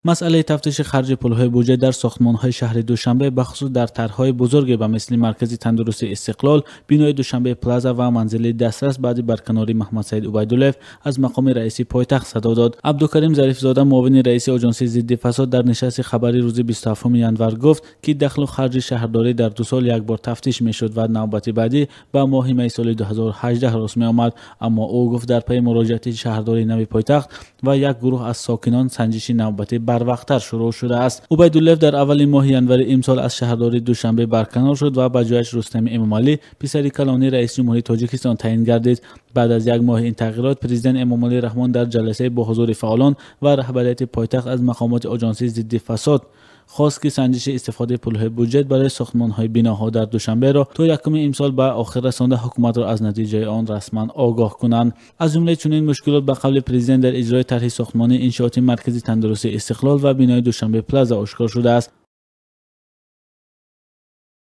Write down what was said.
مسئله تفتیش خرج پولهای بودجه در ساختمان‌های شهر دوشنبه بخصوص در طرح‌های بزرگ به مثل مرکز تندرستی استقلال، بینای دوشنبه پلازا و منزل دسترس بعد برکناری محمد سعید عبیدالله از مقام رئیس پایتخت صدا داد. عبدالکریم ظریفزاده معاون رئیس آژانسی ضد فساد در نشست خبری روز 27 ینور گفت که دخل و خرج شهرداری در 2 سال یک بار تفتیش میشد و نوبت بعدی به ماه می سال 2018 راست می آمد. اما او گفت در پی مراجعه شهرداری نو پایتخت و یک گروه از ساکنان سنجش نوبتی بروقتر شروع شده است. عبیدالله در اول ماه ینور امسال از شهرداری دوشنبه برکنار شد و به جایش رستم امامعلی پسر کلانی رئیس جمهوری تاجیکستان تعیین گردید. بعد از یک ماه این تغییرات، پرزیدنت امامعلی رحمان در جلسه با حضور فعالان و رهبریت پایتخت از مقامات آژانسی ضد فساد خواست که سنجش استفاده پولهای بودجه برای ساختمان‌های بناها در دوشنبه را تا یکم امسال به آخر رسانده حکومت را از نتیجه آن رسما آگاه کنند. از جمله چنین مشکلات به قول پرزیدنت در اجرای طرح ساختمان انشاءات مرکز تندرستی استقلال و بنای دوشنبه پلازا آشکار شده است.